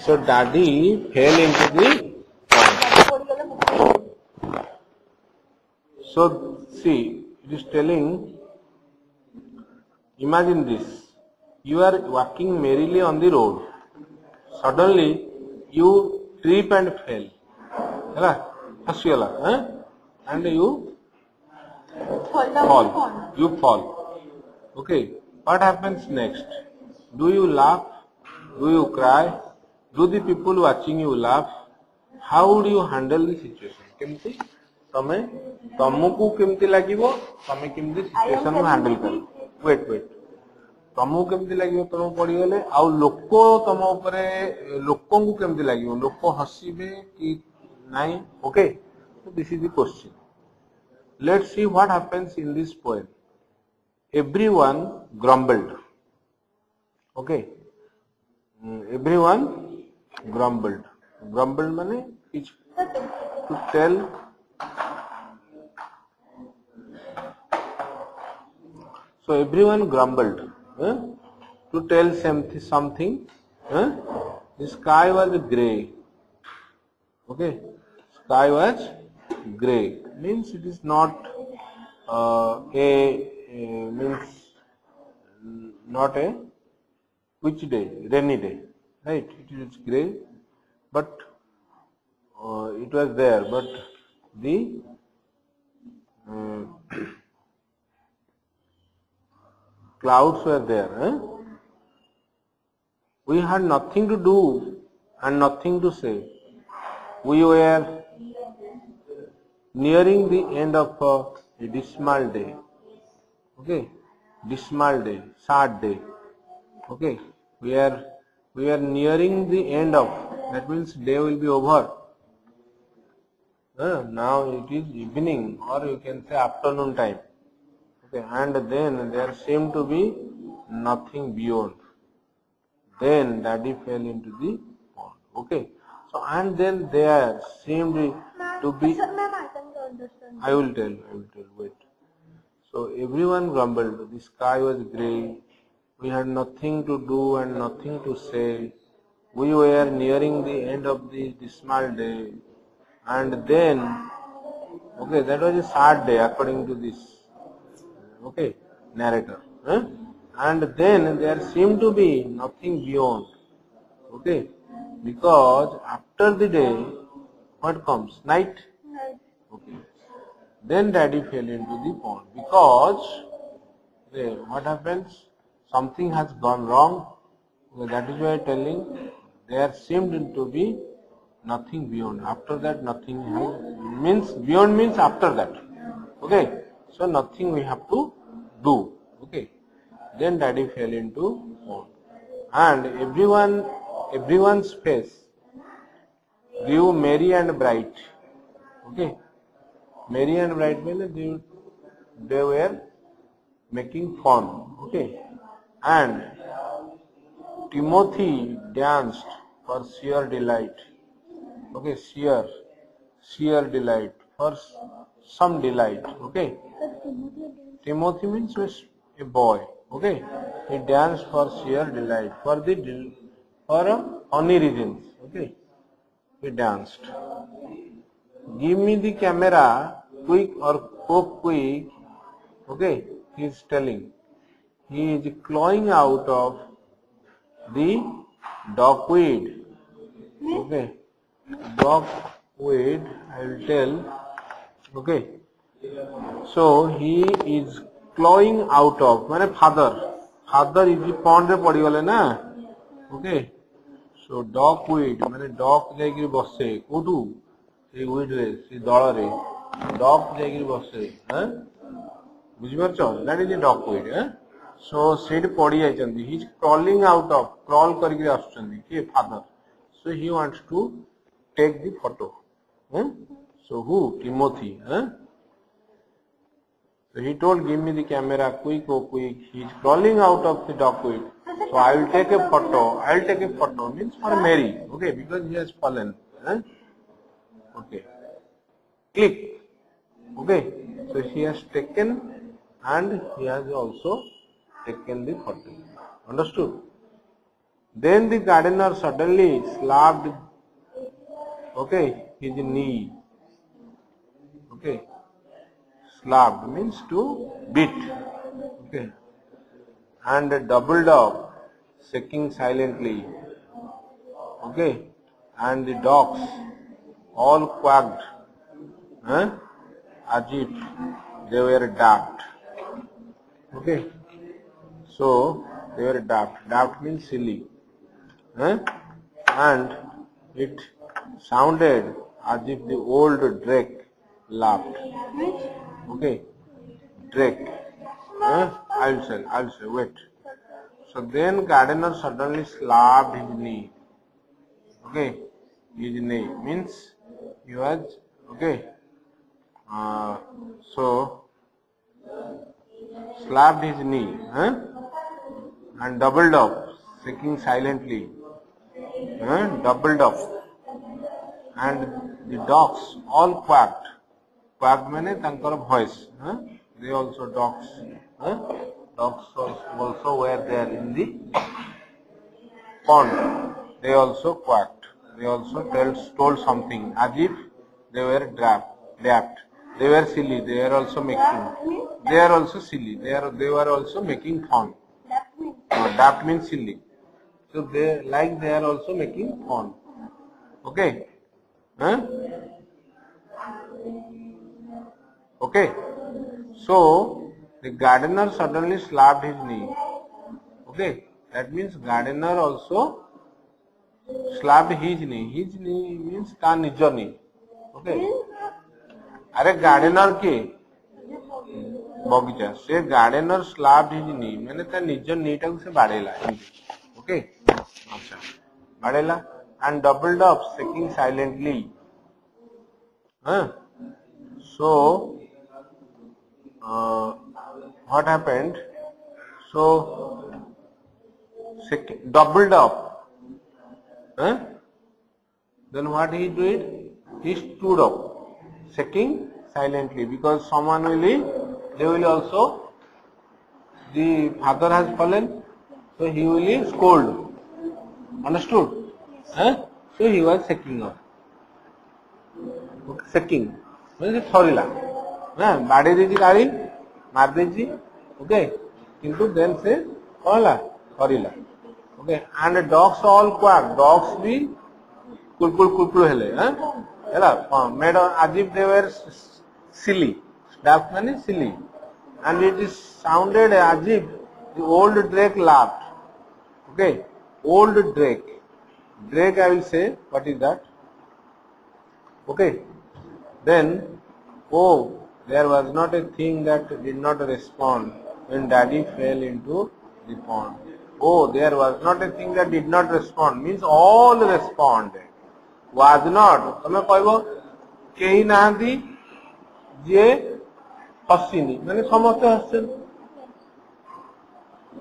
So daddy fell into the pond. So see, it is telling, imagine this, you are walking merrily on the road. Suddenly you trip and fell. And you fall. You fall. Okay. What happens next? Do you laugh? Do you cry? Do the people watching you laugh? How would you handle the situation? केमती तमे तमको केमती लागिवो तमे केमती situation को handle करो. Wait तमको केमती लागिवो तम पड़ी गले आ लोको तम ऊपर लोकों को केमती लागिवो लोको हसीबे कि नहीं. Okay, so this is the question. Let's see what happens in this poem. Everyone grumbled. Okay, everyone grumbled. Grumbled माने to tell. So everyone grumbled to tell something. The sky was grey. Okay, sky was grey means it is not means not a which day, rainy day, right? It is grey, but it was there, but the clouds were there. We had nothing to do and nothing to say. We were nearing the end of a dismal day. Okay, dismal day, sad day. Okay, we are nearing the end of, that means day will be over. Now it is evening, or you can say afternoon time. Okay, and then there seemed to be nothing beyond. Then daddy fell into the pond. Okay, so and then there seemed to be. I will tell. Wait. So everyone grumbled. The sky was grey. We had nothing to do and nothing to say. We were nearing the end of the dismal day. And then, okay, that was a sad day according to this, okay, narrator. And then there seemed to be nothing beyond. Okay, because after the day, what comes? Night. Okay. Then daddy fell into the pond because what happens? Something has gone wrong. Okay, that is why telling there seemed to be nothing beyond. After that, nothing means beyond means after that. Okay, so nothing we have to do. Okay, then daddy fell into pond, and everyone's face grew merry and bright. Okay, merry and bright means they were making fun. Okay, and Timothy danced for sheer delight. Okay, sheer delight, for some delight. Okay, Timothy means a boy. Okay, he danced for sheer delight, for funny reasons. Okay, he danced. Give me the camera, quick, or cope quick. Okay, he is telling. He is clawing out of the dogweed. Okay, dogweed, I will tell. Okay, so he is clawing out of, माने father is the pond रे पड़ी गले ना. Okay, so dogweed माने dog जाइकरी बसे कोठू से weed रे से दल रे dog जाइकरी बसे. बुझी पारछ? That is a dogweed. So सेठ पड़ी जाइछन्ती. He is crawling out of, crawl करके आसुछन्ती के father. So he wants to take the photo. So who? Timothy. So he told, give me the camera, quick, oh quick. He is crawling out of the dogweed. So I will take a photo. I will take a photo means for Mary. Okay, because he has fallen. Okay. Click. Okay. So he has taken and he has also taken the photo. Understood? Then the gardener suddenly slapped, okay, his knee. Okay, slapped means to beat. Okay, and doubled up, shaking silently. Okay, and the dogs all quacked, as if they were daft. Okay, so they were daft. Daft means silly. And it sounded as if the old Drake laughed. Okay, Drake. I'll say, wait. So then gardener suddenly slapped his knee. Okay, his knee means he was, okay. So slapped his knee, and doubled up, shaking silently, doubled up, and the dogs all quacked. Quacked means tankar voice. They also dogs. Dogs also were there in the pond. They also quacked. They also told something as if they were daft. They were silly. They are also making. They are also silly. They were also making fun. Daft means silly. So they are also making fun. Okay. Okay. So the gardener suddenly slapped his knee. Okay. That means gardener also slapped his knee. His knee means ta nijo knee. Okay. अरे gardener के बगीचा से gardener स्लाब्ड his नी मैंने ता निज नी टाକୁ से बाड़ेला okay अच्छा बाड़ेला and doubled up shaking silently so what happened so doubled up then what he did he stood up shaking silently because someone they will also the father has fallen so he will scold understood so he was shaking up shaking means थोरिला बाड़े देजी गाड़ी मार देजी okay किंतु then से कौनला थोरिला okay and dogs all quack dogs भी कुलकुल हेले made as if they were silly. Daft means silly. And it is sounded as if the old Drake laughed. Okay, old Drake. Drake I will say, what is that? Okay, then, oh, there was not a thing that did not respond when daddy fell into the pond. Oh, there was not a thing that did not respond, means all responded. Was not तमे कहबो केही नांदी जे हसिनी माने समस्त Hasan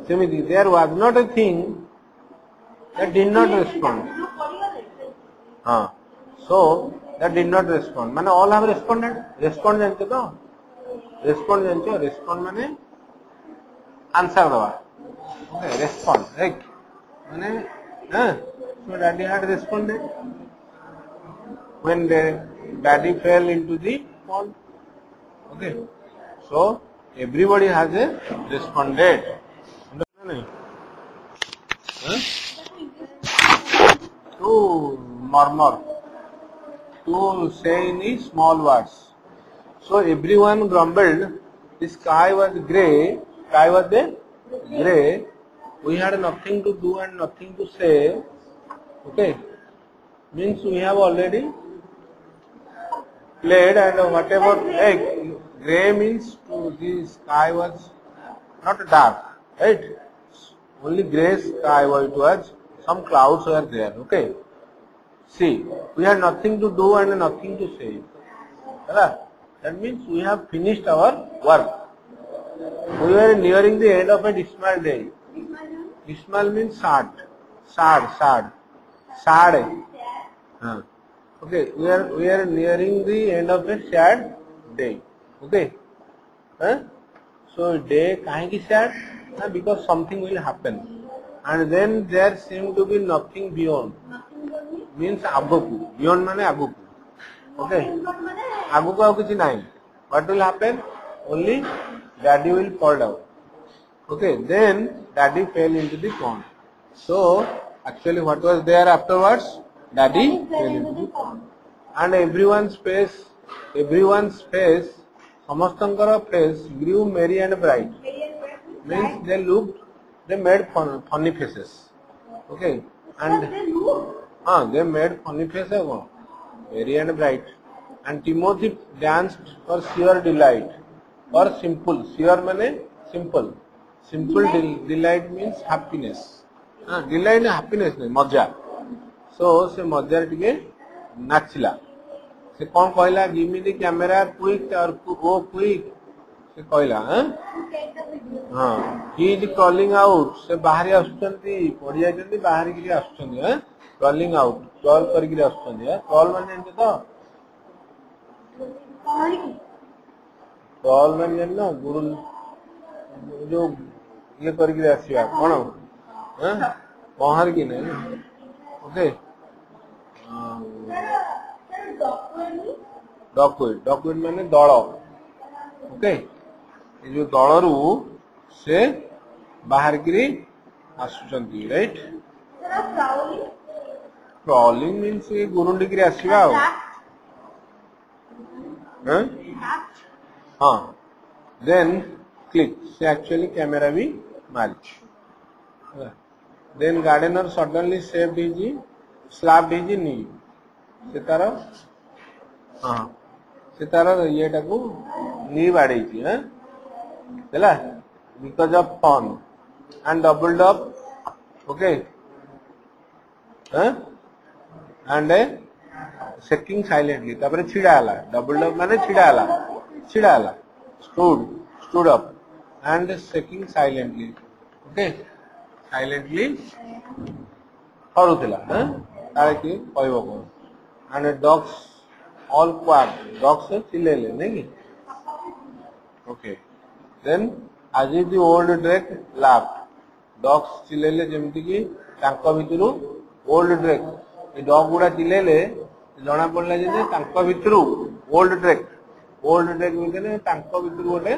सेमिति there was not a thing that did not respond so that did not respond माने all have responded respond जानते तो respond जानते respond माने आंसर दवा ओके respond राइट माने so daddy had responded when the daddy fell into the pond. Okay, so everybody has responded. To murmur, to say in small words. So everyone grumbled. The sky was grey. Sky was grey. We had nothing to do and nothing to say. Okay, means we have already played and whatever grey means to the sky was not dark, right? Only grey sky it was, some clouds were there, okay? See, we had nothing to do and nothing to say. That means we have finished our work. We were nearing the end of a dismal day. Dismal means sad. Okay, we are nearing the end of a sad day. Okay, so day kahe ki sad? Because something will happen, and then there seemed to be nothing beyond. Means agoku. Beyond mane agoku. Okay. Agoku au kichi nahi. What will happen? Only daddy will fall down. Okay. Then daddy fell into the pond. So actually what was there afterwards? Daddy fell into the pond. And everyone's face, Samastankara face grew merry and bright. Means they made funny faces. Okay. And they made funny faces, merry and bright. And Timothy danced for sheer delight. Or simple. Sheer means simple. Simple delight means happiness. Delight is happiness, maja. So se majar tige नाचला से कौन कहला give me the camera quick और वो quick से कहला हां he is crawling out से बाहर आछंती पड़ी जायंती बाहर के आछंती क्रॉलिंग आउट क्रॉल करके आछंती क्रॉल माने एंते तो क्रॉल माने ना गुरु जो ये करके आसिया कोन हैं बाहर की नहीं ओके डॉक्यूमेंट माने दल ओके ये जो दल रु से बाहर की आसुचंती राइट क्रॉलिंग मींस ये गुरुंडी की आसीबा हां देन क्लिक से एक्चुअली कैमरा भी मारी then gardener suddenly saved his slapped his knee से तार ये टाकू नी बाड़े देला because of fun and doubled up okay and shaking silently तापर छिड़ा हला डबल्ड अप माने छिड़ा हला stood up and shaking silently okay silently हरुथिला तारे की कहबो को and dogs all quack dogs चिल्लेले नहीं okay then as if the old drake laughed dogs चिल्लेले जेमति की तांको भितरु old drake ए डॉग गुडा चिल्लेले जणा पड़ला जे तांको भितरु old drake भितरे तांको भितरु गोटे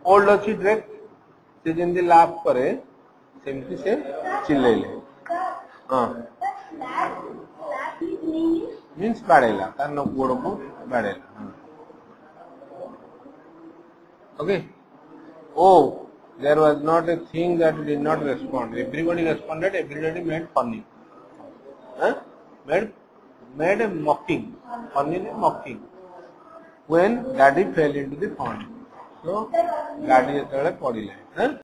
old अछि ड्रेक से जेमति लाफ करे सेमति से चिल्लेले हां means badela tar no godo ko badela okay oh there was not a thing that did not respond everybody responded everybody made funny made a mocking funny mocking when daddy fell into the pond so daddy jetale padile